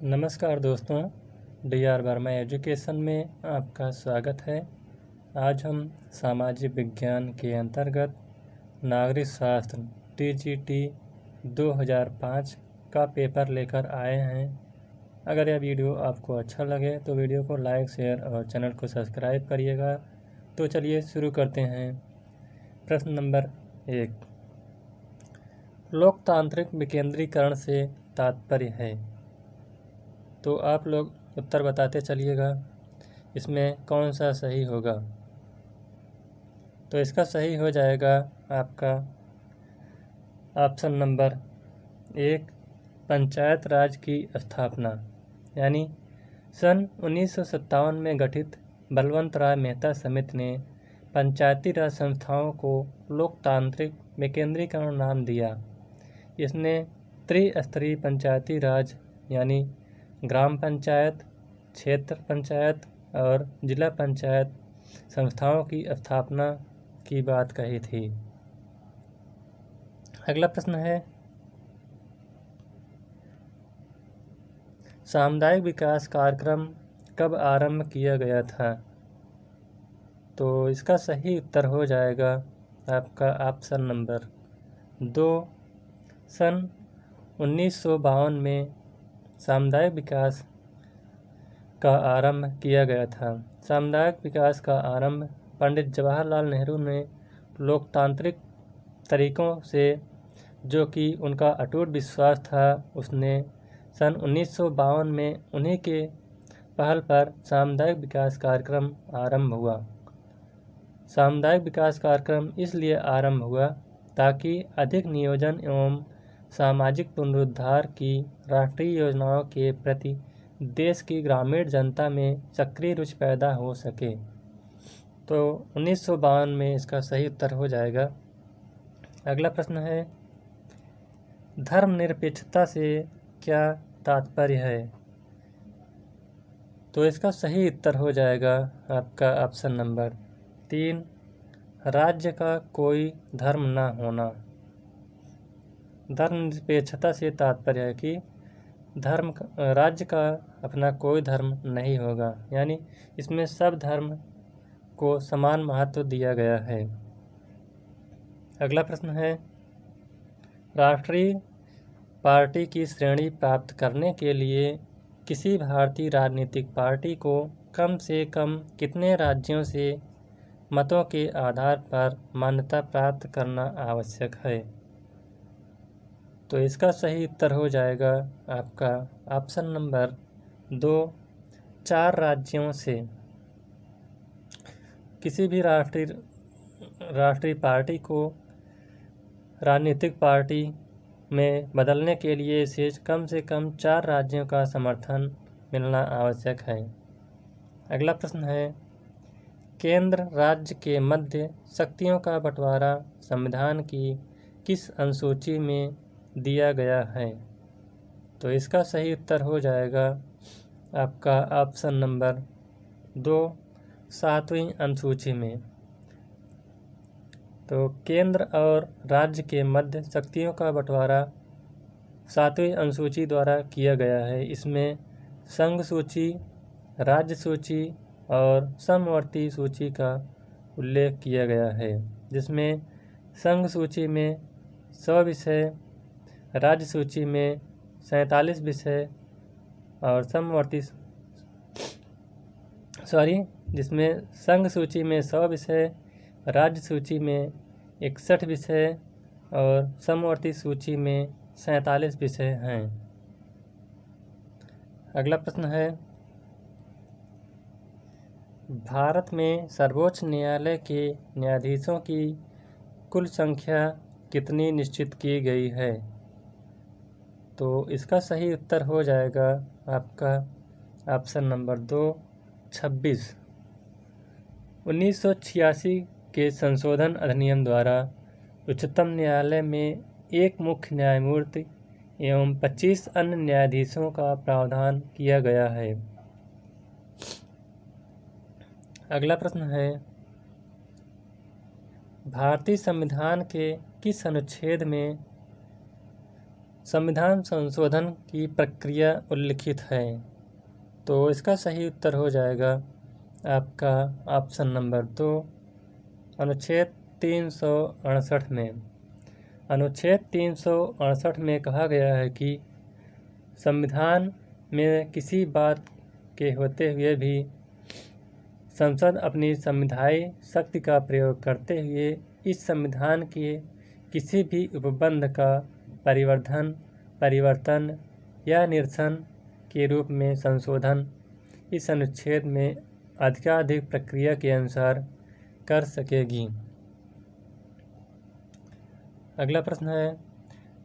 नमस्कार दोस्तों, DR. Verma education में आपका स्वागत है। आज हम सामाजिक विज्ञान के अंतर्गत नागरिक शास्त्र टीजीटी 2005 का पेपर लेकर आए हैं। अगर यह वीडियो आपको अच्छा लगे तो वीडियो को लाइक, शेयर और चैनल को सब्सक्राइब करिएगा। तो चलिए शुरू करते हैं। प्रश्न नंबर 1, लोकतांत्रिक विकेंद्रीकरण से तात्पर्य है। तो आप लोग उत्तर बताते चलिएगा, इसमें कौन सा सही होगा। तो इसका सही हो जाएगा आपका ऑप्शन नंबर 1, पंचायत राज की स्थापना। यानी सन 1957 में गठित बलवंत राय मेहता समिति ने पंचायती राज संस्थाओं को लोकतांत्रिक विकेंद्रीकरण नाम दिया। इसने त्रिस्तरीय पंचायती राज यानी ग्राम पंचायत, क्षेत्र पंचायत और जिला पंचायत संस्थाओं की स्थापना की बात कही थी। अगला प्रश्न है, सामुदायिक विकास कार्यक्रम कब आरंभ किया गया था। तो इसका सही उत्तर हो जाएगा आपका ऑप्शन नंबर 2, सन 1952 में सामुदायिक विकास का आरंभ किया गया था। सामुदायिक विकास का आरंभ पंडित जवाहरलाल नेहरू ने लोकतांत्रिक तरीकों से, जो कि उनका अटूट विश्वास था, उसने सन 1952 में उन्हीं के पहल पर सामुदायिक विकास कार्यक्रम आरंभ हुआ। सामुदायिक विकास कार्यक्रम इसलिए आरंभ हुआ ताकि अधिक नियोजन एवं सामाजिक पुनरुद्धार की राष्ट्रीय योजनाओं के प्रति देश की ग्रामीण जनता में सक्रिय रुचि पैदा हो सके। तो 1952 में इसका सही उत्तर हो जाएगा। अगला प्रश्न है, धर्मनिरपेक्षता से क्या तात्पर्य है। तो इसका सही उत्तर हो जाएगा आपका ऑप्शन नंबर 3, राज्य का कोई धर्म न होना। धर्मनिरपेक्षता से तात्पर्य है कि राज्य का अपना कोई धर्म नहीं होगा, यानी इसमें सब धर्म को समान महत्व दिया गया है। अगला प्रश्न है, राष्ट्रीय पार्टी की श्रेणी प्राप्त करने के लिए किसी भारतीय राजनीतिक पार्टी को कम से कम कितने राज्यों से मतों के आधार पर मान्यता प्राप्त करना आवश्यक है। तो इसका सही उत्तर हो जाएगा आपका ऑप्शन नंबर 2, 4 राज्यों से। किसी भी राष्ट्रीय पार्टी को राजनीतिक पार्टी में बदलने के लिए इसे कम से कम 4 राज्यों का समर्थन मिलना आवश्यक है। अगला प्रश्न है, केंद्र राज्य के मध्य शक्तियों का बंटवारा संविधान की किस अनुसूची में दिया गया है। तो इसका सही उत्तर हो जाएगा आपका ऑप्शन नंबर 2, 7वीं अनुसूची में। तो केंद्र और राज्य के मध्य शक्तियों का बंटवारा 7वीं अनुसूची द्वारा किया गया है। इसमें संघ सूची, राज्य सूची और समवर्ती सूची का उल्लेख किया गया है, जिसमें संघ सूची में 100 विषय, राज्य सूची में 47 विषय और जिसमें संघ सूची में 100 विषय, राज्य सूची में 61 विषय और समवर्ती सूची में 47 विषय हैं। अगला प्रश्न है, भारत में सर्वोच्च न्यायालय के न्यायाधीशों की कुल संख्या कितनी निश्चित की गई है। तो इसका सही उत्तर हो जाएगा आपका ऑप्शन नंबर 2, 26। 1986 के संशोधन अधिनियम द्वारा उच्चतम न्यायालय में एक मुख्य न्यायमूर्ति एवं 25 अन्य न्यायाधीशों का प्रावधान किया गया है। अगला प्रश्न है, भारतीय संविधान के किस अनुच्छेद में संविधान संशोधन की प्रक्रिया उल्लिखित है। तो इसका सही उत्तर हो जाएगा आपका ऑप्शन नंबर 2, अनुच्छेद 368 में। अनुच्छेद 368 में कहा गया है कि संविधान में किसी बात के होते हुए भी संसद अपनी संविधायी शक्ति का प्रयोग करते हुए इस संविधान के किसी भी उपबंध का परिवर्तन या निरसन के रूप में संशोधन इस अनुच्छेद में अधिकाधिक प्रक्रिया के अनुसार कर सकेगी। अगला प्रश्न है,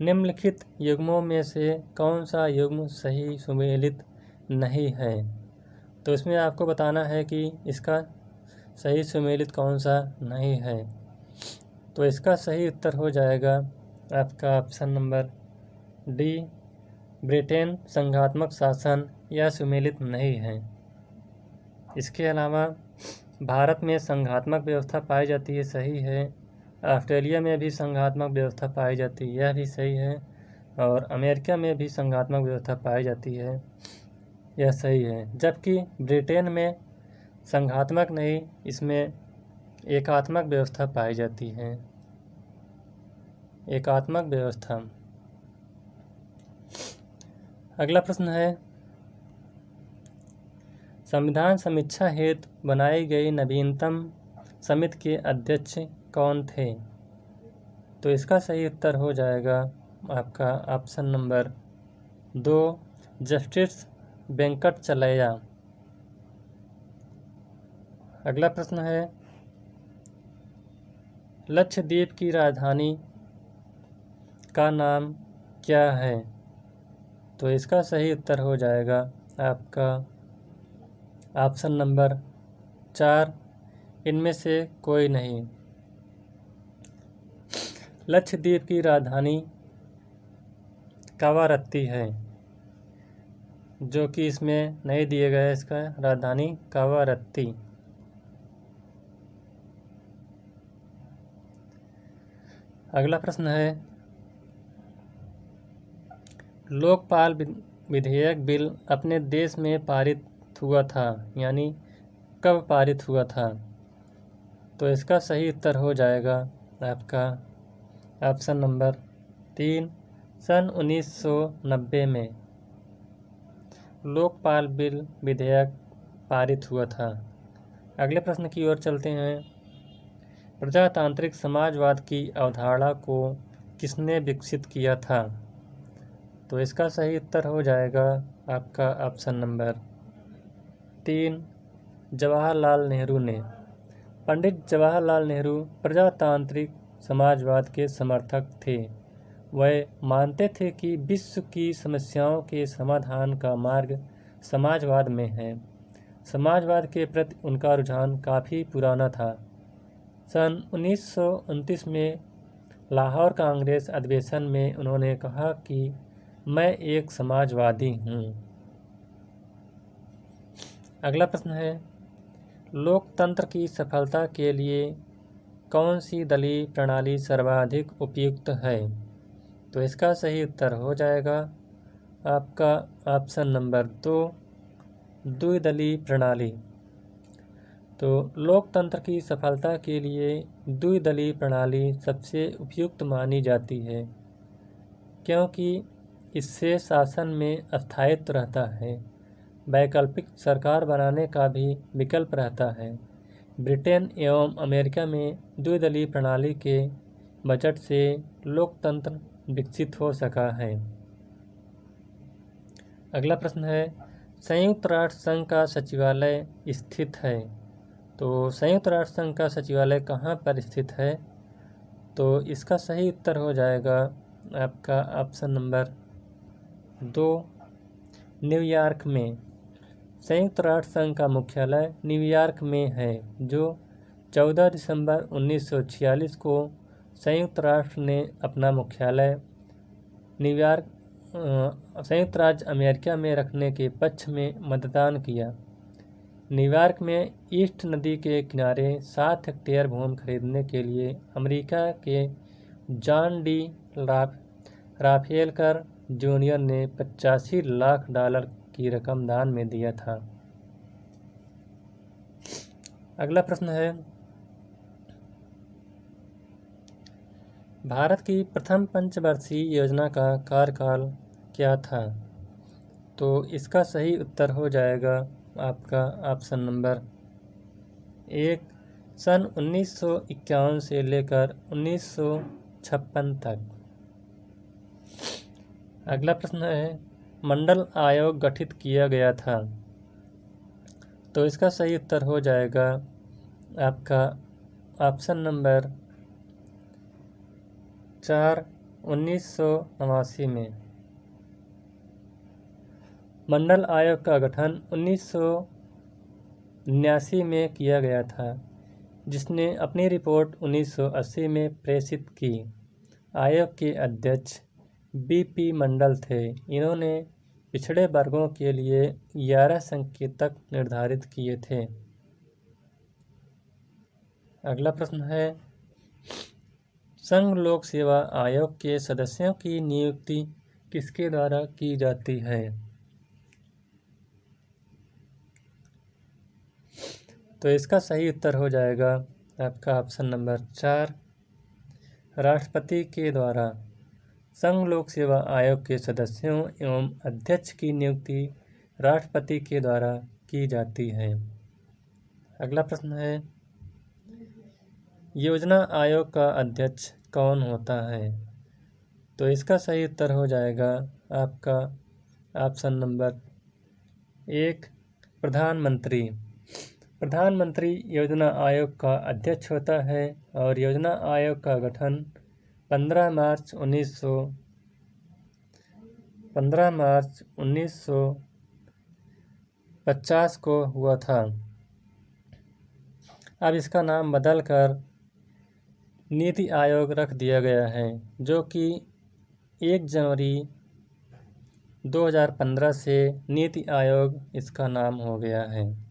निम्नलिखित युग्मों में से कौन सा युग्म सही सुमेलित नहीं है? तो इसमें आपको बताना है कि इसका सही सुमेलित कौन सा नहीं है। तो इसका सही उत्तर हो जाएगा आपका ऑप्शन नंबर डी, ब्रिटेन संघात्मक शासन यह सुमेलित नहीं है। इसके अलावा भारत में संघात्मक व्यवस्था पाई जाती है, सही है। ऑस्ट्रेलिया में भी संघात्मक व्यवस्था पाई जाती है, यह भी सही है। और अमेरिका में भी संघात्मक व्यवस्था पाई जाती है, यह सही है। जबकि ब्रिटेन में संघात्मक नहीं, इसमें एकात्मक व्यवस्था पाई जाती है, एकात्मक व्यवस्था। अगला प्रश्न है, संविधान समीक्षा हेतु बनाई गई नवीनतम समिति के अध्यक्ष कौन थे? तो इसका सही उत्तर हो जाएगा आपका ऑप्शन नंबर 2, जस्टिस वेंकटचलैया। अगला प्रश्न है, लक्षद्वीप की राजधानी का नाम क्या है? तो इसका सही उत्तर हो जाएगा आपका ऑप्शन नंबर 4, इनमें से कोई नहीं। लक्षद्वीप की राजधानी कावारत्ती है, जो कि इसमें नहीं दिए गए। इसका राजधानी कावारत्ती। अगला प्रश्न है, लोकपाल विधेयक बिल अपने देश में पारित हुआ था, यानी कब पारित हुआ था? तो इसका सही उत्तर हो जाएगा आपका ऑप्शन नंबर 3, सन 1990 में लोकपाल बिल विधेयक पारित हुआ था। अगले प्रश्न की ओर चलते हैं, प्रजातांत्रिक समाजवाद की अवधारणा को किसने विकसित किया था? तो इसका सही उत्तर हो जाएगा आपका ऑप्शन नंबर 3, जवाहरलाल नेहरू ने। पंडित जवाहरलाल नेहरू प्रजातांत्रिक समाजवाद के समर्थक थे। वह मानते थे कि विश्व की समस्याओं के समाधान का मार्ग समाजवाद में है। समाजवाद के प्रति उनका रुझान काफ़ी पुराना था। सन 1929 में लाहौर कांग्रेस अधिवेशन में उन्होंने कहा कि मैं एक समाजवादी हूँ। अगला प्रश्न है, लोकतंत्र की सफलता के लिए कौन सी दलीय प्रणाली सर्वाधिक उपयुक्त है? तो इसका सही उत्तर हो जाएगा आपका ऑप्शन नंबर 2, द्विदलीय प्रणाली। तो लोकतंत्र की सफलता के लिए द्विदलीय प्रणाली सबसे उपयुक्त मानी जाती है, क्योंकि इससे शासन में स्थायित्व रहता है। वैकल्पिक सरकार बनाने का भी विकल्प रहता है। ब्रिटेन एवं अमेरिका में द्विदलीय प्रणाली के बजट से लोकतंत्र विकसित हो सका है। अगला प्रश्न है, संयुक्त राष्ट्र संघ का सचिवालय स्थित है। तो संयुक्त राष्ट्र संघ का सचिवालय कहाँ पर स्थित है? तो इसका सही उत्तर हो जाएगा आपका ऑप्शन नंबर 2, न्यूयॉर्क में। संयुक्त राष्ट्र संघ का मुख्यालय न्यूयॉर्क में है, जो 14 दिसंबर 1946 को संयुक्त राष्ट्र ने अपना मुख्यालय न्यूयॉर्क संयुक्त राज्य अमेरिका में रखने के पक्ष में मतदान किया। न्यूयॉर्क में ईस्ट नदी के किनारे 7 हेक्टेयर भूमि खरीदने के लिए अमेरिका के जॉन डी राफेल कर जूनियर ने $85 लाख की रकम दान में दिया था। अगला प्रश्न है, भारत की प्रथम पंचवर्षीय योजना का कार्यकाल क्या था? तो इसका सही उत्तर हो जाएगा आपका ऑप्शन नंबर 1, सन 1951 से लेकर 1956 तक। अगला प्रश्न है, मंडल आयोग गठित किया गया था। तो इसका सही उत्तर हो जाएगा आपका ऑप्शन नंबर 4, 1989 में। मंडल आयोग का गठन 1979 में किया गया था, जिसने अपनी रिपोर्ट 1980 में प्रेषित की। आयोग के अध्यक्ष बीपी मंडल थे। इन्होंने पिछड़े वर्गों के लिए 11 संकेतक निर्धारित किए थे। अगला प्रश्न है, संघ लोक सेवा आयोग के सदस्यों की नियुक्ति किसके द्वारा की जाती है? तो इसका सही उत्तर हो जाएगा आपका ऑप्शन नंबर 4, राष्ट्रपति के द्वारा। संघ लोक सेवा आयोग के सदस्यों एवं अध्यक्ष की नियुक्ति राष्ट्रपति के द्वारा की जाती है। अगला प्रश्न है, योजना आयोग का अध्यक्ष कौन होता है? तो इसका सही उत्तर हो जाएगा आपका ऑप्शन नंबर 1, प्रधानमंत्री। प्रधानमंत्री योजना आयोग का अध्यक्ष होता है और योजना आयोग का गठन 15 मार्च 1950 को हुआ था। अब इसका नाम बदलकर नीति आयोग रख दिया गया है, जो कि 1 जनवरी 2015 से नीति आयोग इसका नाम हो गया है।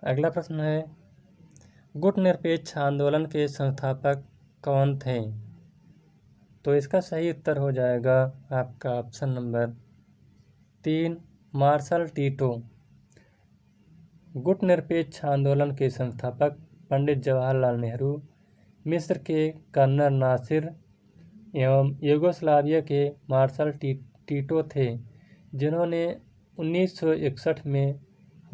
अगला प्रश्न है, गुट निरपेक्ष आंदोलन के संस्थापक कौन थे? तो इसका सही उत्तर हो जाएगा आपका ऑप्शन नंबर 3, मार्शल टीटो। गुट निरपेक्ष आंदोलन के संस्थापक पंडित जवाहरलाल नेहरू, मिस्र के कर्नल नासिर एवं यूगोस्लाविया के मार्शल टीटो थे, जिन्होंने 1961 में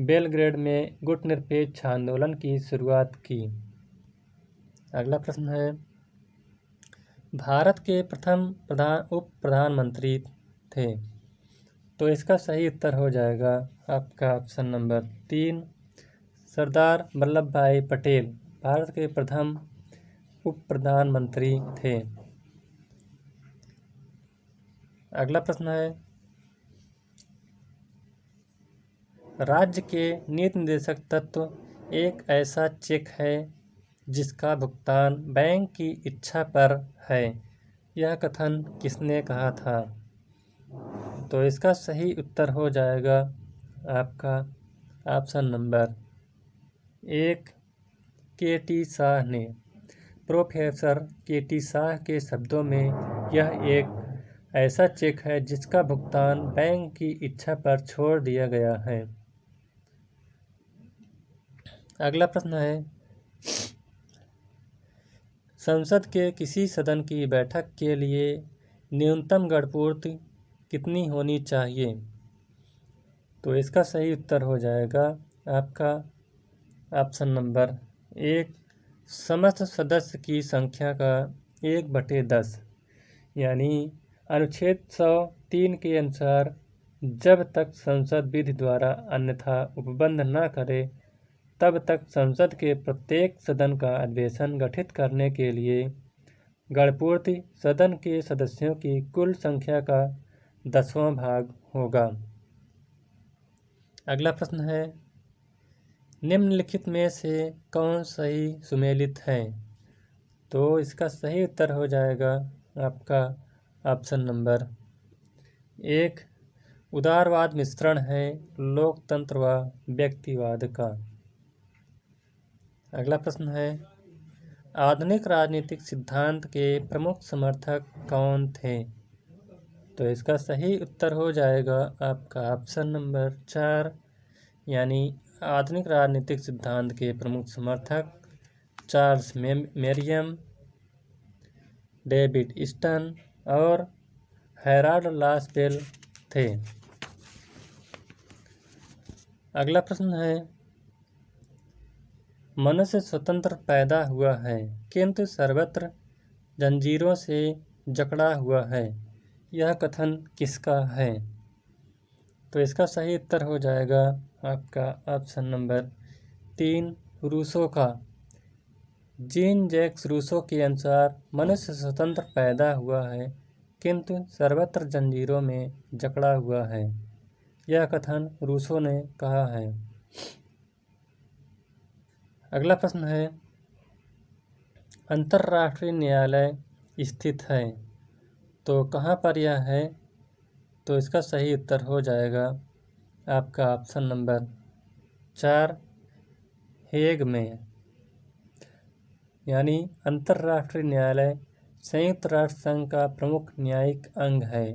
बेलग्रेड में गुट निरपेक्ष आंदोलन की शुरुआत की। अगला प्रश्न है, भारत के प्रथम उप प्रधानमंत्री थे। तो इसका सही उत्तर हो जाएगा आपका ऑप्शन नंबर 3, सरदार वल्लभ भाई पटेल भारत के प्रथम उप प्रधानमंत्री थे। अगला प्रश्न है, राज्य के नीति निर्देशक तत्व एक ऐसा चेक है जिसका भुगतान बैंक की इच्छा पर है। यह कथन किसने कहा था? तो इसका सही उत्तर हो जाएगा आपका ऑप्शन नंबर 1, के.टी. शाह ने। Professor K.T.. शाह के शब्दों में यह एक ऐसा चेक है जिसका भुगतान बैंक की इच्छा पर छोड़ दिया गया है। अगला प्रश्न है, संसद के किसी सदन की बैठक के लिए न्यूनतम गणपूर्ति कितनी होनी चाहिए? तो इसका सही उत्तर हो जाएगा आपका ऑप्शन नंबर 1, समस्त सदस्य की संख्या का 1/10, यानी अनुच्छेद 103 के अनुसार जब तक संसद विधि द्वारा अन्यथा उपबंध न करे तब तक संसद के प्रत्येक सदन का अधिवेशन गठित करने के लिए गणपूर्ति सदन के सदस्यों की कुल संख्या का 10वां भाग होगा। अगला प्रश्न है, निम्नलिखित में से कौन सही सुमेलित है? तो इसका सही उत्तर हो जाएगा आपका ऑप्शन नंबर 1, उदारवाद मिश्रण है लोकतंत्र व व्यक्तिवाद का। अगला प्रश्न है, आधुनिक राजनीतिक सिद्धांत के प्रमुख समर्थक कौन थे? तो इसका सही उत्तर हो जाएगा आपका ऑप्शन नंबर 4, यानी आधुनिक राजनीतिक सिद्धांत के प्रमुख समर्थक चार्ल्स मेरियम, डेविड ईस्टन और हेराल्ड लासबेल थे। अगला प्रश्न है, मनुष्य स्वतंत्र पैदा हुआ है किंतु सर्वत्र जंजीरों से जकड़ा हुआ है, यह कथन किसका है? तो इसका सही उत्तर हो जाएगा आपका ऑप्शन नंबर 3, रूसो का। जीन जैक्स रूसो के अनुसार मनुष्य स्वतंत्र पैदा हुआ है किंतु सर्वत्र जंजीरों में जकड़ा हुआ है, यह कथन रूसो ने कहा है। अगला प्रश्न है, अंतर्राष्ट्रीय न्यायालय स्थित है तो कहाँ पर यह है? तो इसका सही उत्तर हो जाएगा आपका ऑप्शन नंबर 4, हेग में। यानी अंतर्राष्ट्रीय न्यायालय संयुक्त राष्ट्र संघ का प्रमुख न्यायिक अंग है।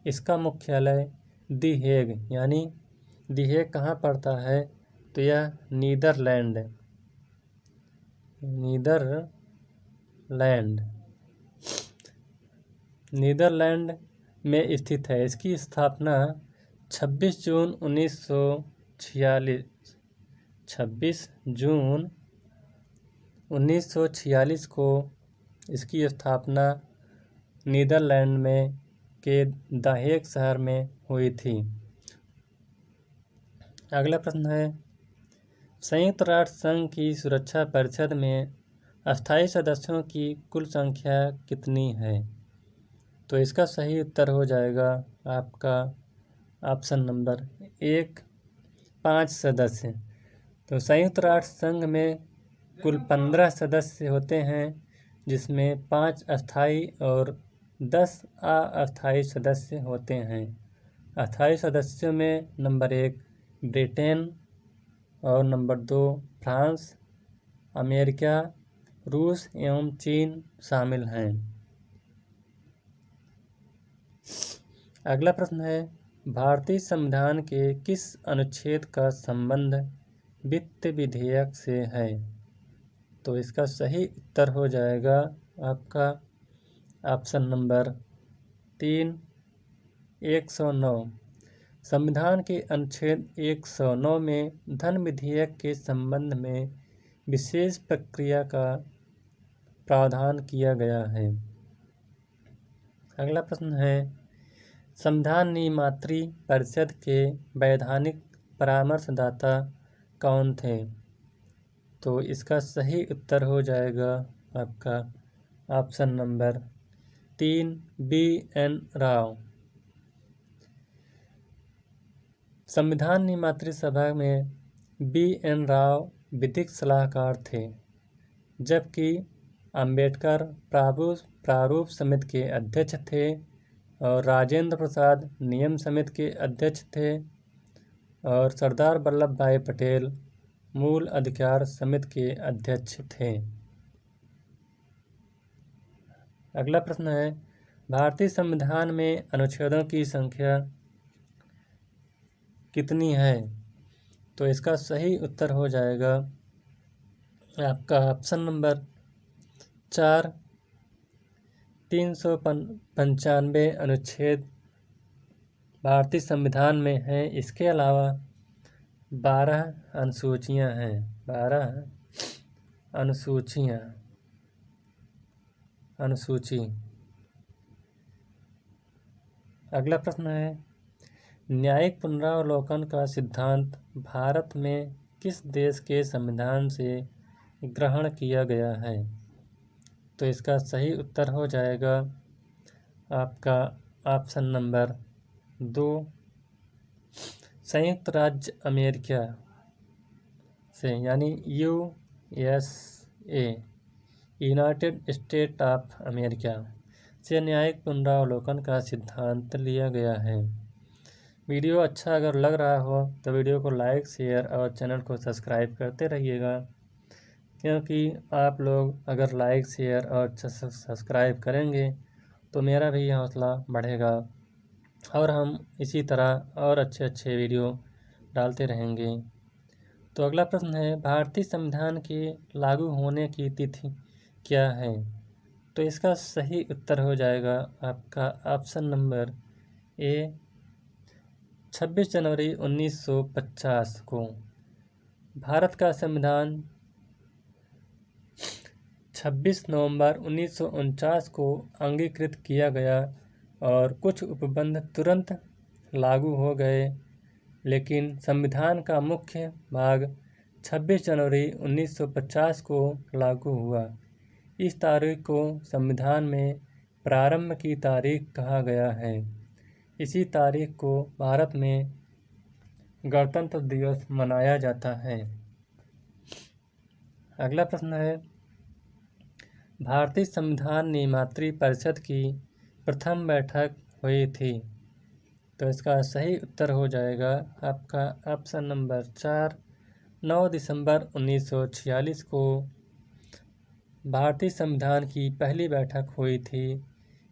इसका मुख्यालय दी हेग यानी दी हेग कहाँ पड़ता है? तो यह नीदरलैंड में स्थित है। इसकी स्थापना 26 जून 1946 को इसकी स्थापना नीदरलैंड में के द हेग शहर में हुई थी। अगला प्रश्न है, संयुक्त राष्ट्र संघ की सुरक्षा परिषद में अस्थायी सदस्यों की कुल संख्या कितनी है? तो इसका सही उत्तर हो जाएगा आपका ऑप्शन नंबर 1, 5 सदस्य। तो संयुक्त राष्ट्र संघ में कुल 15 सदस्य होते हैं, जिसमें 5 अस्थायी और 10 अस्थायी सदस्य होते हैं। अस्थायी सदस्यों में नंबर 1 ब्रिटेन और नंबर 2 फ्रांस, अमेरिका, रूस एवं चीन शामिल हैं। अगला प्रश्न है, भारतीय संविधान के किस अनुच्छेद का संबंध वित्त विधेयक से है? तो इसका सही उत्तर हो जाएगा आपका ऑप्शन नंबर 3, 109। संविधान के अनुच्छेद 109 में धन विधेयक के संबंध में विशेष प्रक्रिया का प्रावधान किया गया है। अगला प्रश्न है, संविधान निर्मात्री परिषद के वैधानिक परामर्शदाता कौन थे? तो इसका सही उत्तर हो जाएगा आपका ऑप्शन नंबर 3, B.N. राव। संविधान निर्मात्री सभा में B.N. राव विधिक सलाहकार थे, जबकि अंबेडकर प्रारूप समिति के अध्यक्ष थे और राजेंद्र प्रसाद नियम समिति के अध्यक्ष थे और सरदार वल्लभ भाई पटेल मूल अधिकार समिति के अध्यक्ष थे। अगला प्रश्न है, भारतीय संविधान में अनुच्छेदों की संख्या कितनी है? तो इसका सही उत्तर हो जाएगा आपका ऑप्शन नंबर 4, 395 अनुच्छेद भारतीय संविधान में है। इसके अलावा 12 अनुसूचियां हैं, 12 अनुसूची। अगला प्रश्न है, न्यायिक पुनरावलोकन का सिद्धांत भारत में किस देश के संविधान से ग्रहण किया गया है? तो इसका सही उत्तर हो जाएगा आपका ऑप्शन नंबर 2, संयुक्त राज्य अमेरिका से, यानी USA, United state of America से न्यायिक पुनरावलोकन का सिद्धांत लिया गया है। वीडियो अच्छा अगर लग रहा हो तो वीडियो को लाइक, शेयर और चैनल को सब्सक्राइब करते रहिएगा। क्योंकि आप लोग अगर लाइक शेयर और सब्सक्राइब करेंगे तो मेरा भी हौसला बढ़ेगा और हम इसी तरह और अच्छे अच्छे वीडियो डालते रहेंगे। तो अगला प्रश्न है, भारतीय संविधान के लागू होने की तिथि क्या है? तो इसका सही उत्तर हो जाएगा आपका ऑप्शन नंबर ए 26 जनवरी 1950 को। भारत का संविधान 26 नवंबर 1949 को अंगीकृत किया गया और कुछ उपबंध तुरंत लागू हो गए, लेकिन संविधान का मुख्य भाग 26 जनवरी 1950 को लागू हुआ। इस तारीख को संविधान में प्रारंभ की तारीख कहा गया है। इसी तारीख को भारत में गणतंत्र दिवस मनाया जाता है। अगला प्रश्न है, भारतीय संविधान निर्मात्री परिषद की प्रथम बैठक हुई थी। तो इसका सही उत्तर हो जाएगा आपका ऑप्शन नंबर 4 9 दिसंबर 1946 को भारतीय संविधान की पहली बैठक हुई थी।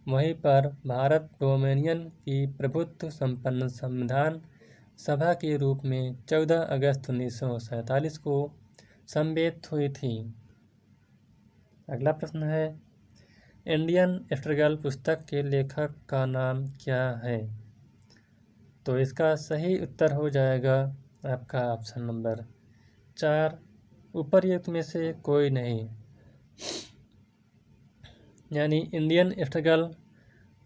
वहीं पर भारत रोमेनियन की प्रभुत्व संपन्न संविधान सभा के रूप में 14 अगस्त 1947 को सम्मिलित हुई थी। अगला प्रश्न है, इंडियन स्ट्रगल पुस्तक के लेखक का नाम क्या है? तो इसका सही उत्तर हो जाएगा आपका ऑप्शन नंबर 4 उपर्युक्त में से कोई नहीं, यानी इंडियन स्ट्रगल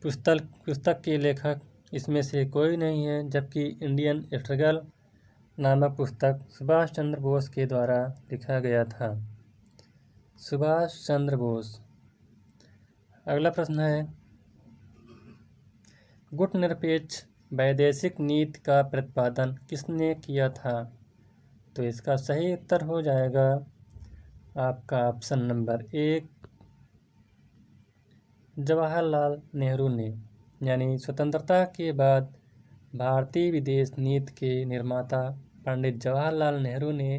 पुस्तक के लेखक इसमें से कोई नहीं है, जबकि इंडियन स्ट्रगल नामक पुस्तक सुभाष चंद्र बोस के द्वारा लिखा गया था। सुभाष चंद्र बोस। अगला प्रश्न है, गुटनिरपेक्ष वैदेशिक नीति का प्रतिपादन किसने किया था? तो इसका सही उत्तर हो जाएगा आपका ऑप्शन नंबर 1 जवाहरलाल नेहरू ने, यानी स्वतंत्रता के बाद भारतीय विदेश नीति के निर्माता पंडित जवाहरलाल नेहरू ने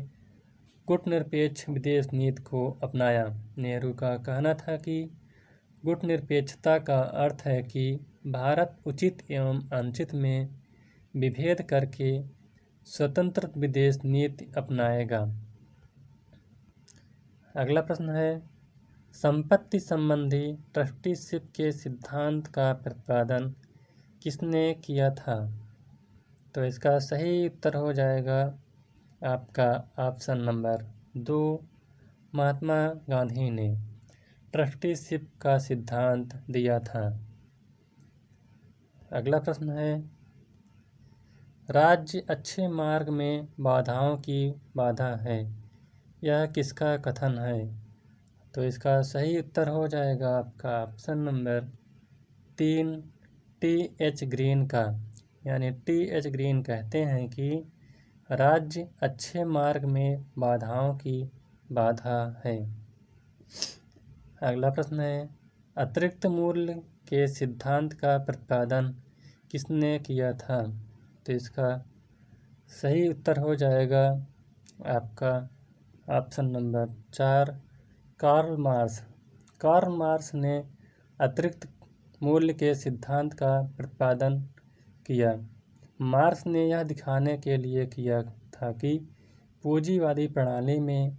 गुटनिरपेक्ष विदेश नीति को अपनाया। नेहरू का कहना था कि गुटनिरपेक्षता का अर्थ है कि भारत उचित एवं अनुचित में विभेद करके स्वतंत्र विदेश नीति अपनाएगा। अगला प्रश्न है, संपत्ति संबंधी ट्रस्टीशिप के सिद्धांत का प्रतिपादन किसने किया था? तो इसका सही उत्तर हो जाएगा आपका ऑप्शन नंबर 2 महात्मा गांधी ने ट्रस्टीशिप का सिद्धांत दिया था। अगला प्रश्न है, राज्य अच्छे मार्ग में बाधाओं की बाधा है, यह किसका कथन है? तो इसका सही उत्तर हो जाएगा आपका ऑप्शन नंबर 3 T.H. ग्रीन का, यानी T.H. ग्रीन कहते हैं कि राज्य अच्छे मार्ग में बाधाओं की बाधा है। अगला प्रश्न है, अतिरिक्त मूल्य के सिद्धांत का प्रतिपादन किसने किया था? तो इसका सही उत्तर हो जाएगा आपका option number 4 Karl Marx. Karl Marx ने अतिरिक्त मूल्य के सिद्धांत का प्रतिपादन किया। मार्क्स ने यह दिखाने के लिए किया था कि पूंजीवादी प्रणाली में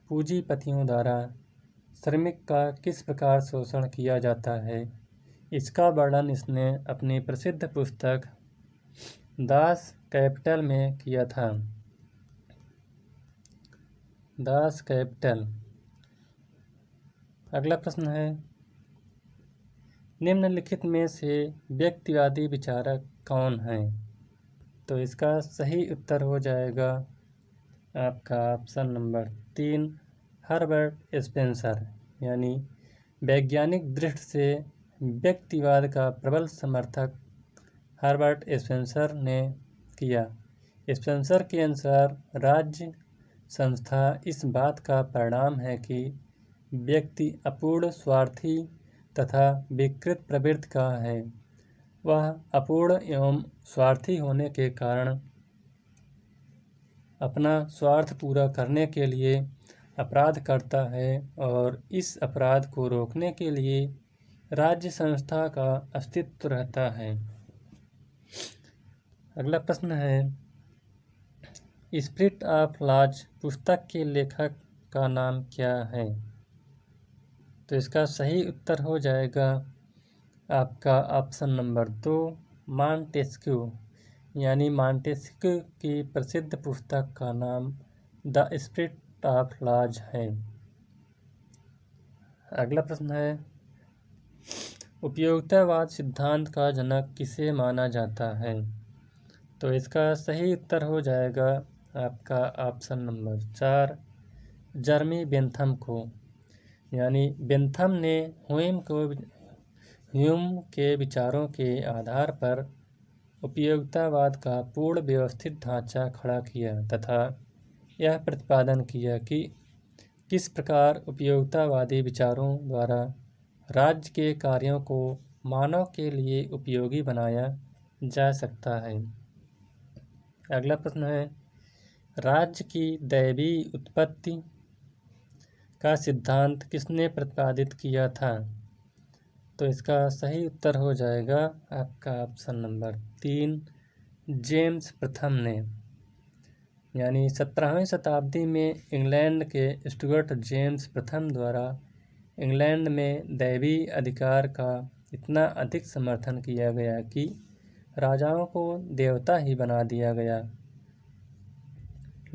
पूंजीपतियों द्वारा श्रमिक का किस प्रकार शोषण किया जाता है। इसका वर्णन इसने अपनी प्रसिद्ध पुस्तक दास कैपिटल में किया था। Das Kapital. अगला प्रश्न है, निम्नलिखित में से व्यक्तिवादी विचारक कौन है? तो इसका सही उत्तर हो जाएगा आपका ऑप्शन नंबर 3 हर्बर्ट स्पेंसर, यानी वैज्ञानिक दृष्टि से व्यक्तिवाद का प्रबल समर्थक हर्बर्ट स्पेंसर ने किया। स्पेंसर के अनुसार राज्य संस्था इस बात का परिणाम है कि व्यक्ति अपूर्ण स्वार्थी तथा विकृत प्रवृत्ति का है। वह अपूर्ण एवं स्वार्थी होने के कारण अपना स्वार्थ पूरा करने के लिए अपराध करता है और इस अपराध को रोकने के लिए राज्य संस्था का अस्तित्व रहता है। अगला प्रश्न है, स्पिरिट ऑफ लॉज पुस्तक के लेखक का नाम क्या है? तो इसका सही उत्तर हो जाएगा आपका ऑप्शन नंबर 2 मॉन्टेस्क्यू। यानी मॉन्टेस्क्यू की प्रसिद्ध पुस्तक का नाम द स्पिरिट ऑफ लॉज है। अगला प्रश्न है, उपयोगितावाद सिद्धांत का जनक किसे माना जाता है? तो इसका सही उत्तर हो जाएगा आपका ऑप्शन नंबर 4 जर्मी बेंथम को। यानी बेंथम ने ह्यूम के विचारों के आधार पर उपयोगितावाद का पूर्ण व्यवस्थित ढांचा खड़ा किया तथा यह प्रतिपादन किया कि किस प्रकार उपयोगितावादी विचारों द्वारा राज्य के कार्यों को मानव के लिए उपयोगी बनाया जा सकता है। अगला प्रश्न है, राज्य की दैवीय उत्पत्ति का सिद्धांत किसने प्रतिपादित किया था? तो इसका सही उत्तर हो जाएगा आपका ऑप्शन नंबर 3 जेम्स प्रथम ने। यानी 17वीं शताब्दी में इंग्लैंड के स्टुअर्ट जेम्स प्रथम द्वारा इंग्लैंड में दैवीय अधिकार का इतना अधिक समर्थन किया गया कि राजाओं को देवता ही बना दिया गया।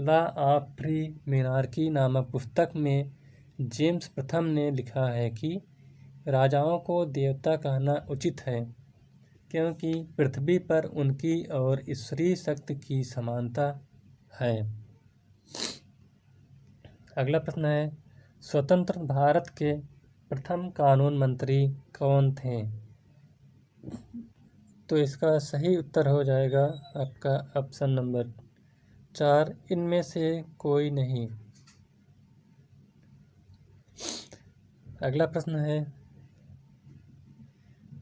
लॉ ऑफ प्री मिनार्की नामक पुस्तक में जेम्स प्रथम ने लिखा है कि राजाओं को देवता कहना उचित है क्योंकि पृथ्वी पर उनकी और ईश्वरीय शक्ति की समानता है। अगला प्रश्न है, स्वतंत्र भारत के प्रथम कानून मंत्री कौन थे? तो इसका सही उत्तर हो जाएगा आपका ऑप्शन नंबर 4 इनमें से कोई नहीं। अगला प्रश्न है,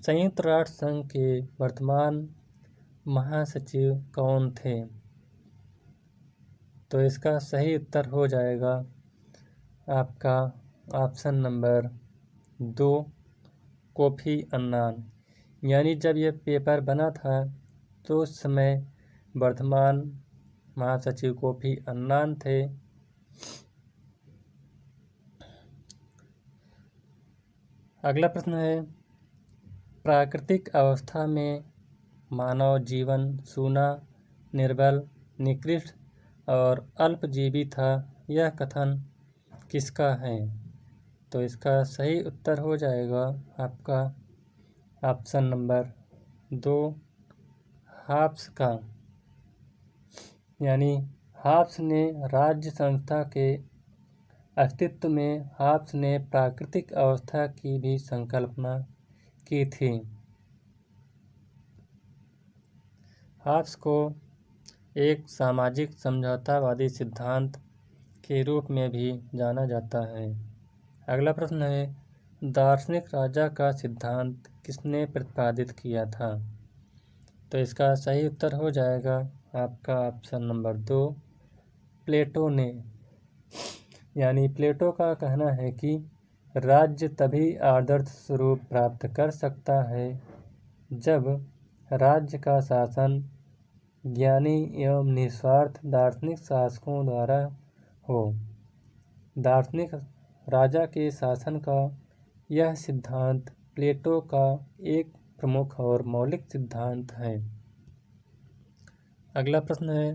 संयुक्त राष्ट्र संघ के वर्तमान महासचिव कौन थे? तो इसका सही उत्तर हो जाएगा आपका ऑप्शन नंबर 2 कोफी अन्नान। यानी जब यह पेपर बना था तो उस समय वर्तमान महासचिव कोफी अन्नान थे। अगला प्रश्न है, प्राकृतिक अवस्था में मानव जीवन सूना, निर्बल, निकृष्ट और अल्पजीवी था, यह कथन किसका है? तो इसका सही उत्तर हो जाएगा आपका ऑप्शन नंबर 2 हॉब्स का। यानी हॉब्स ने राज्य संस्था के अस्तित्व में हॉब्स ने प्राकृतिक अवस्था की भी संकल्पना की थी। हॉब्स को एक सामाजिक समझौतावादी सिद्धांत के रूप में भी जाना जाता है। अगला प्रश्न है, दार्शनिक राजा का सिद्धांत किसने प्रतिपादित किया था? तो इसका सही उत्तर हो जाएगा आपका ऑप्शन नंबर 2 प्लेटो ने। यानी प्लेटो का कहना है कि राज्य तभी आदर्श स्वरूप प्राप्त कर सकता है जब राज्य का शासन ज्ञानी एवं निस्वार्थ दार्शनिक शासकों द्वारा हो। दार्शनिक राजा के शासन का यह सिद्धांत प्लेटो का एक प्रमुख और मौलिक सिद्धांत है। अगला प्रश्न है,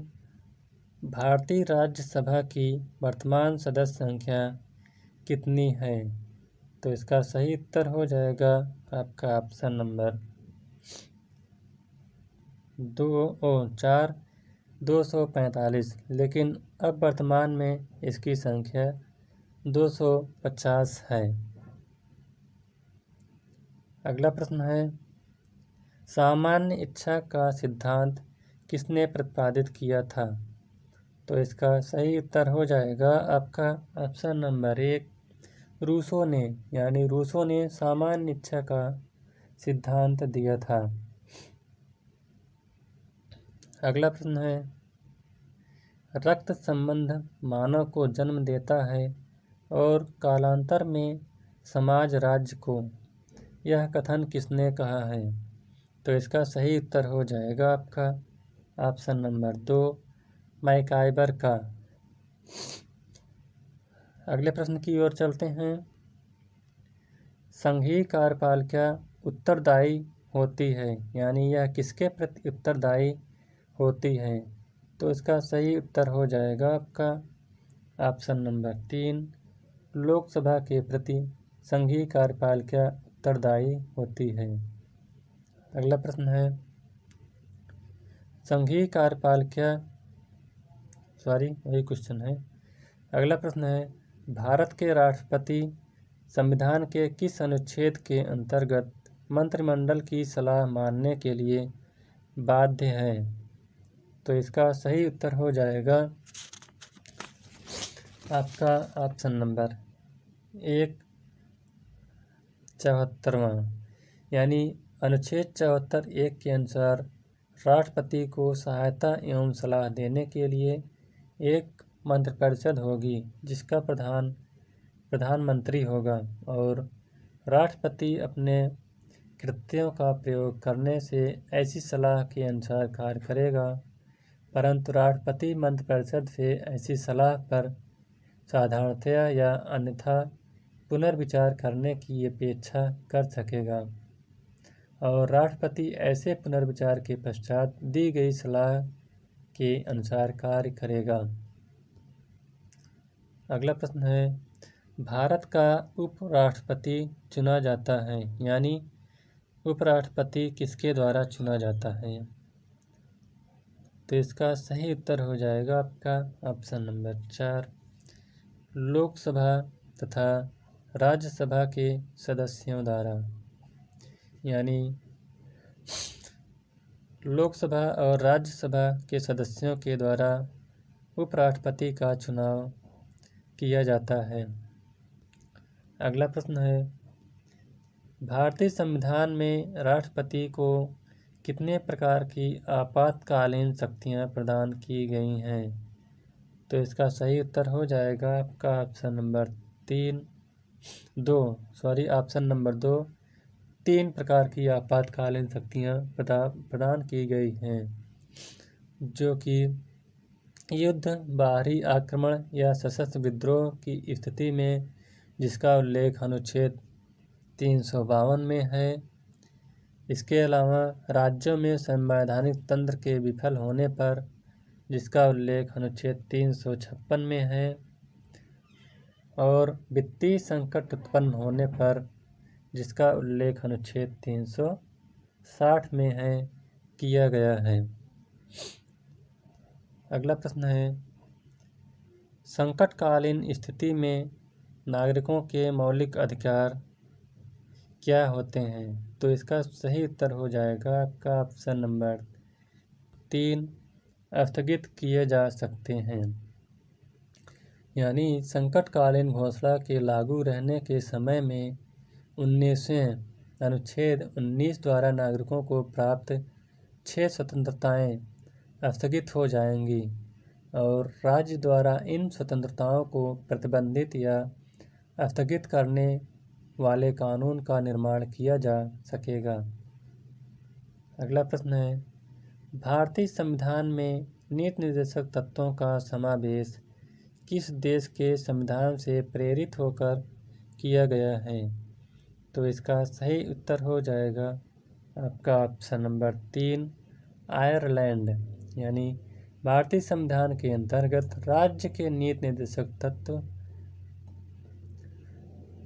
भारतीय राज्यसभा की वर्तमान सदस्य संख्या कितनी है? तो इसका सही उत्तर हो जाएगा आपका ऑप्शन नंबर 245। लेकिन अब वर्तमान में इसकी संख्या 250 है। अगला प्रश्न है, सामान्य इच्छा का सिद्धांत किसने प्रतिपादित किया था? तो इसका सही उत्तर हो जाएगा आपका ऑप्शन नंबर 1 रूसो ने। यानी रूसो ने सामान्य इच्छा का सिद्धांत दिया था। अगला प्रश्न है, रक्त संबंध मानव को जन्म देता है और कालांतर में समाज राज्य को। यह कथन किसने कहा है? तो इसका सही उत्तर हो जाएगा आपका ऑप्शन नंबर 2, मैकाइबर का। अगले प्रश्न की ओर चलते हैं। संघीय कार्यपालिका उत्तरदायी होती है, यानी यह किसके प्रति उत्तरदायी होती है? तो इसका सही उत्तर हो जाएगा आपका ऑप्शन नंबर 3, लोकसभा के प्रति संघीय कार्यपालिका उत्तरदायी होती है। अगला प्रश्न है, संघीय कार्यपालिका वही क्वेश्चन है। अगला प्रश्न है, भारत के राष्ट्रपति संविधान के किस अनुच्छेद के अंतर्गत मंत्रिमंडल की सलाह मानने के लिए बाध्य है? तो इसका सही उत्तर हो जाएगा आपका ऑप्शन नंबर 1, 74वां, यानी अनुच्छेद 74(1) के अनुसार राष्ट्रपति को सहायता एवं सलाह देने के लिए एक मंत्रिपरिषद होगी जिसका प्रधानमंत्री होगा और राष्ट्रपति अपने कृत्यों का प्रयोग करने से ऐसी सलाह के अनुसार कार्य करेगा, परंतु राष्ट्रपति मंत्रिपरिषद से ऐसी सलाह पर साधारणतया या अन्यथा पुनर्विचार करने की अपेक्षा कर सकेगा और राष्ट्रपति ऐसे पुनर्विचार के पश्चात दी गई सलाह के अनुसार कार्य करेगा। अगला प्रश्न है, भारत का उपराष्ट्रपति चुना जाता है, यानी उपराष्ट्रपति किसके द्वारा चुना जाता है? तो इसका सही उत्तर हो जाएगा आपका ऑप्शन नंबर 4, लोकसभा तथा राज्यसभा के सदस्यों द्वारा, यानी लोकसभा और राज्यसभा के सदस्यों के द्वारा उपराष्ट्रपति का चुनाव किया जाता है। अगला प्रश्न है, भारतीय संविधान में राष्ट्रपति को कितने प्रकार की आपातकालीन शक्तियां प्रदान की गई हैं? तो इसका सही उत्तर हो जाएगा आपका ऑप्शन नंबर 2, 3 प्रकार की आपातकालीन शक्तियां प्रदान की गई हैं, जो कि युद्ध, बाहरी आक्रमण या सशस्त्र विद्रोह की स्थिति में, जिसका उल्लेख अनुच्छेद 352 में है। इसके अलावा राज्यों में संवैधानिक तंत्र के विफल होने पर, जिसका उल्लेख अनुच्छेद 356 में है, और वित्तीय संकट उत्पन्न होने पर, जिसका उल्लेख अनुच्छेद 360 में है, किया गया है। अगला प्रश्न है, संकटकालीन स्थिति में नागरिकों के मौलिक अधिकार क्या होते हैं? तो इसका सही उत्तर हो जाएगा आपका ऑप्शन नंबर 3, स्थगित किए जा सकते हैं, यानी संकटकालीन घोषणा के लागू रहने के समय में 19वें अनुच्छेद 19 द्वारा नागरिकों को प्राप्त 6 स्वतंत्रताएं स्थगित हो जाएंगी और राज्य द्वारा इन स्वतंत्रताओं को प्रतिबंधित या स्थगित करने वाले कानून का निर्माण किया जा सकेगा। अगला प्रश्न है, भारतीय संविधान में नीति निर्देशक तत्वों का समावेश किस देश के संविधान से प्रेरित होकर किया गया है? तो इसका सही उत्तर हो जाएगा आपका ऑप्शन नंबर 3, आयरलैंड, यानी भारतीय संविधान के अंतर्गत राज्य के नीति निर्देशक तत्व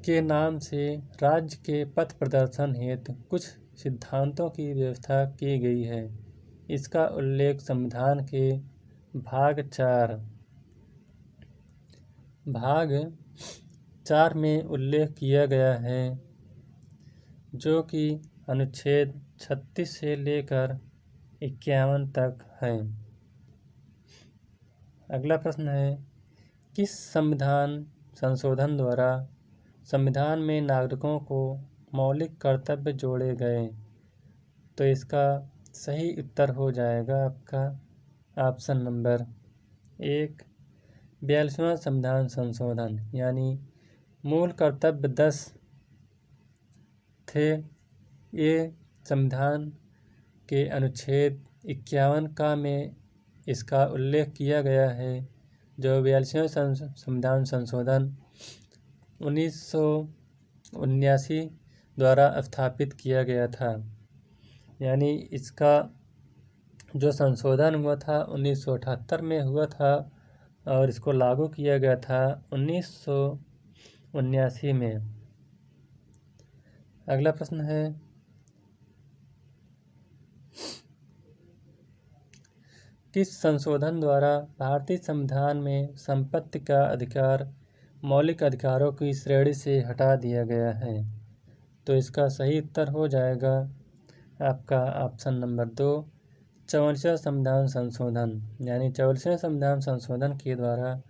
के नाम से राज्य के पथ प्रदर्शन हेतु कुछ सिद्धांतों की व्यवस्था की गई है। इसका उल्लेख संविधान के भाग 4 में उल्लेख किया गया है, जो कि अनुच्छेद 36 से लेकर 51 तक है। अगला प्रश्न है, किस संविधान संशोधन द्वारा संविधान में नागरिकों को मौलिक कर्तव्य जोड़े गए? तो इसका सही उत्तर हो जाएगा आपका ऑप्शन नंबर 1, 42वां संविधान संशोधन, यानी मूल कर्तव्य 10 थे। ये संविधान के अनुच्छेद 51 का में इसका उल्लेख किया गया है, जो 42वें संविधान संशोधन 1979 द्वारा स्थापित किया गया था। यानी इसका जो संशोधन हुआ था 1978 में हुआ था और इसको लागू किया गया था 1979 में। अगला प्रश्न है, किस संशोधन द्वारा भारतीय संविधान में संपत्ति का अधिकार मौलिक अधिकारों की श्रेणी से हटा दिया गया है? तो इसका सही उत्तर हो जाएगा आपका ऑप्शन नंबर 2, 44वें संविधान संशोधन। यानी 44वें संविधान संशोधन के द्वारा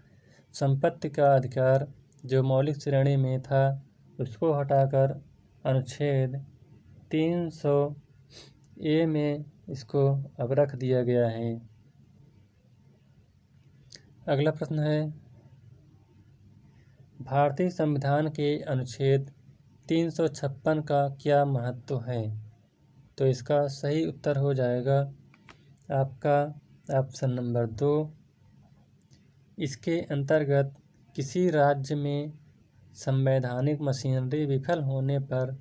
संपत्ति का अधिकार जो मौलिक श्रेणी में था उसको हटाकर अनुच्छेद 300A में इसको अब रख दिया गया है। अगला प्रश्न है, भारतीय संविधान के अनुच्छेद 356 का क्या महत्व है? तो इसका सही उत्तर हो जाएगा आपका ऑप्शन नंबर 2। इसके अंतर्गत किसी राज्य में संवैधानिक मशीनरी विफल होने पर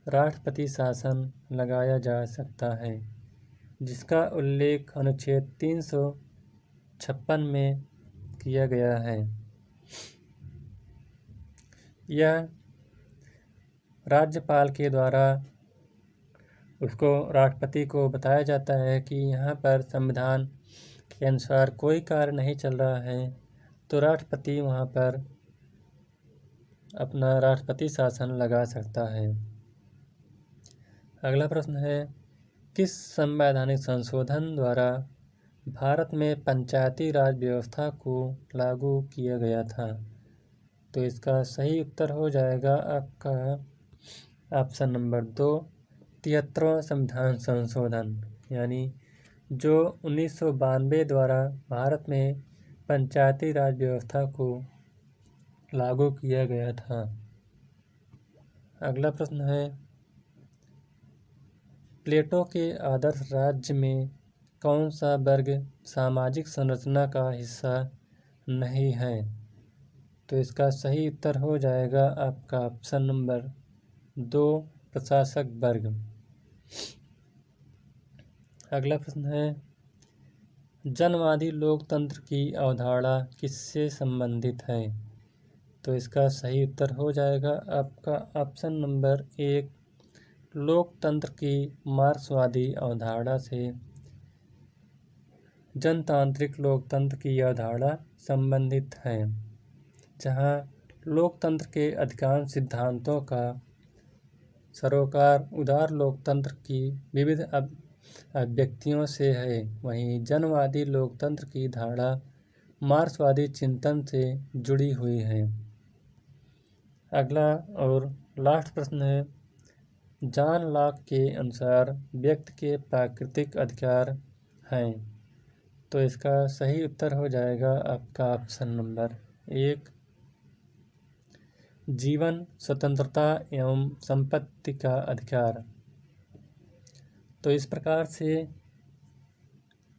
राष्ट्रपति शासन लगाया जा सकता है, जिसका उल्लेख अनुच्छेद 356 में किया गया है। यह राज्यपाल के द्वारा उसको राष्ट्रपति को बताया जाता है कि यहाँ पर संविधान के अनुसार कोई कार्य नहीं चल रहा है, तो राष्ट्रपति वहाँ पर अपना राष्ट्रपति शासन लगा सकता है। अगला प्रश्न है, किस संवैधानिक संशोधन द्वारा भारत में पंचायती राज व्यवस्था को लागू किया गया था? तो इसका सही उत्तर हो जाएगा आपका ऑप्शन नंबर 2, 73वां संविधान संशोधन। यानी जो 1992 द्वारा भारत में पंचायती राज व्यवस्था को लागू किया गया था। अगला प्रश्न है, प्लेटो के आदर्श राज्य में कौन सा वर्ग सामाजिक संरचना का हिस्सा नहीं है? तो इसका सही उत्तर हो जाएगा आपका ऑप्शन नंबर 2, प्रशासक वर्ग। अगला प्रश्न है, जनवादी लोकतंत्र की अवधारणा किससे संबंधित है? तो इसका सही उत्तर हो जाएगा आपका ऑप्शन नंबर 1, लोकतंत्र की मार्क्सवादी अवधारणा से जनतांत्रिक लोकतंत्र की अवधारणा संबंधित है, जहां लोकतंत्र के अधिकांश सिद्धांतों का सरोकार उदार लोकतंत्र की विविध अभिव्यक्तियों से है। वहीं जनवादी लोकतंत्र की धारणा मार्क्सवादी चिंतन से जुड़ी हुई है। अगला और लास्ट प्रश्न है, जॉन लॉक के अनुसार व्यक्ति के प्राकृतिक अधिकार हैं। तो इसका सही उत्तर हो जाएगा आपका ऑप्शन नंबर 1, जीवन, स्वतंत्रता एवं संपत्ति का अधिकार। तो इस प्रकार से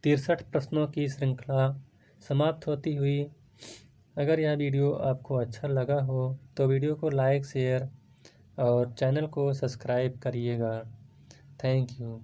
63 प्रश्नों की श्रृंखला समाप्त होती हुई। अगर यह वीडियो आपको अच्छा लगा हो तो वीडियो को लाइक, शेयर और चैनल को सब्सक्राइब करिएगा। Thank you.